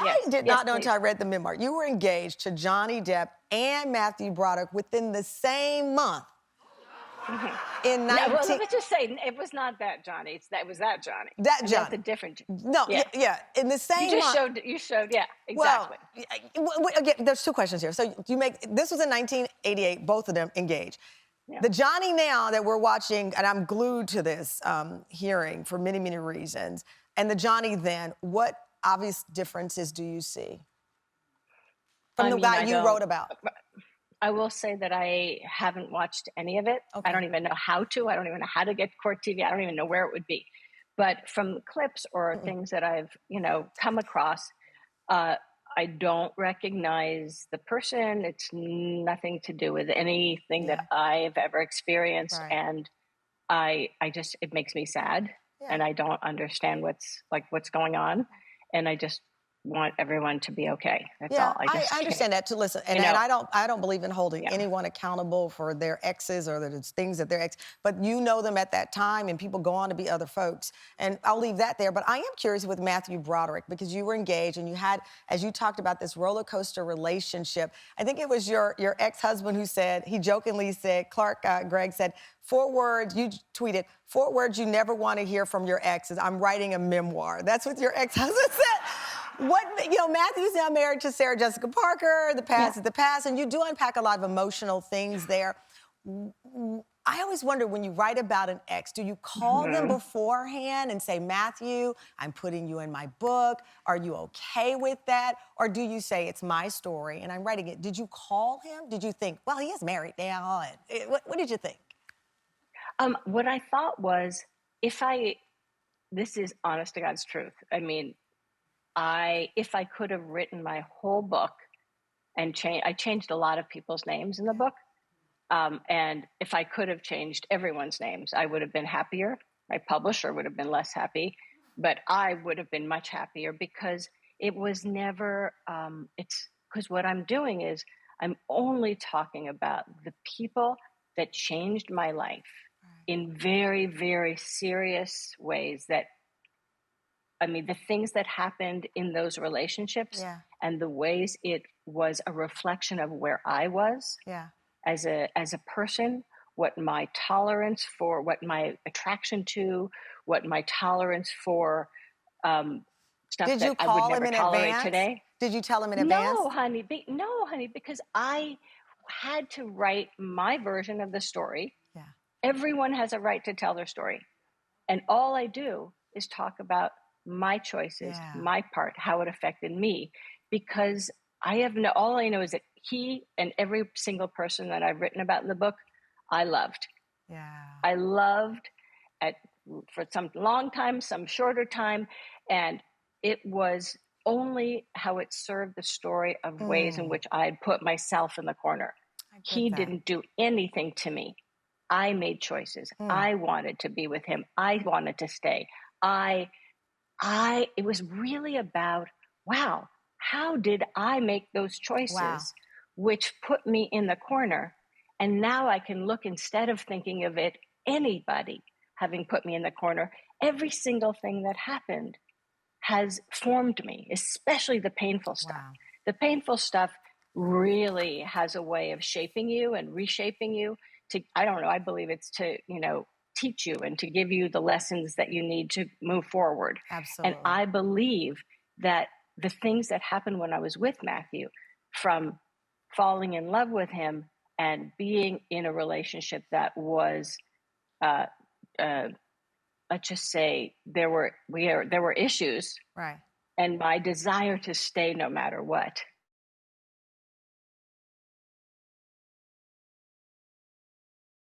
I Yes. did Yes, not know please. until I read the memoir. You were engaged to Johnny Depp and Matthew Broderick within the same month in No, well, 19... let's just say it was not that Johnny. It was that Johnny. That I mean, that's Johnny. a different. No, Yeah. yeah, in the same month. You showed. Yeah. Well, Exactly. again, there's two questions here. So this was in 1988, both of them engaged. Yeah. The Johnny now that we're watching, and I'm glued to this hearing for many, many reasons, and the Johnny then, what obvious differences do you see from the guy you wrote about? I will say that I haven't watched any of it. Okay. I don't even know how to. I don't even know how to get court TV. I don't even know where it would be. But from clips or things that I've, come across, I don't recognize the person. It's nothing to do with anything that I've ever experienced. Right. And it makes me sad. Yeah. And I don't understand what's going on. And I just want everyone to be okay. That's all. I understand that too. Listen, and I don't believe in holding anyone accountable for their exes or the things that their ex. But you know them at that time, and people go on to be other folks. And I'll leave that there. But I am curious with Matthew Broderick because you were engaged and you had, as you talked about, this roller coaster relationship. I think it was your ex-husband who said, he jokingly said, Greg said, 4 words, you tweeted, 4 words you never want to hear from your exes. I'm writing a memoir. That's what your ex-husband said. Matthew's now married to Sarah Jessica Parker. The past is the past, and you do unpack a lot of emotional things there. I always wonder, when you write about an ex, do you call them beforehand and say, Matthew, I'm putting you in my book. Are you okay with that? Or do you say, it's my story and I'm writing it? Did you call him? Did you think, well, he is married now? And what did you think? What I thought was, this is honest to God's truth. I mean, if I could have written my whole book and I changed a lot of people's names in the book. And if I could have changed everyone's names, I would have been happier. My publisher would have been less happy, but I would have been much happier because it was never, because what I'm doing is I'm only talking about the people that changed my life in very, very serious ways the things that happened in those relationships and the ways it was a reflection of where I was as a person, what my tolerance for, what my attraction to, what my tolerance for stuff Did you that I would call never him in tolerate advance? today. Did you tell him in advance? No, honey, because I had to write my version of the story. Yeah. Everyone has a right to tell their story. And all I do is talk about my choices, my part, how it affected me, because all I know is that he and every single person that I've written about in the book, I loved. Yeah. I loved for some long time, some shorter time. And it was only how it served the story of ways in which I had put myself in the corner. He didn't do anything to me. I made choices. I wanted to be with him. I wanted to stay. It was really about, wow, how did I make those choices, which put me in the corner? And now I can look, instead of thinking of it, anybody having put me in the corner, every single thing that happened has formed me, especially the painful stuff. Wow. The painful stuff really has a way of shaping you and reshaping you I believe it's to, teach you and to give you the lessons that you need to move forward. Absolutely. And I believe that the things that happened when I was with Matthew, from falling in love with him and being in a relationship that was, let's just say there were issues, right, and my desire to stay no matter what.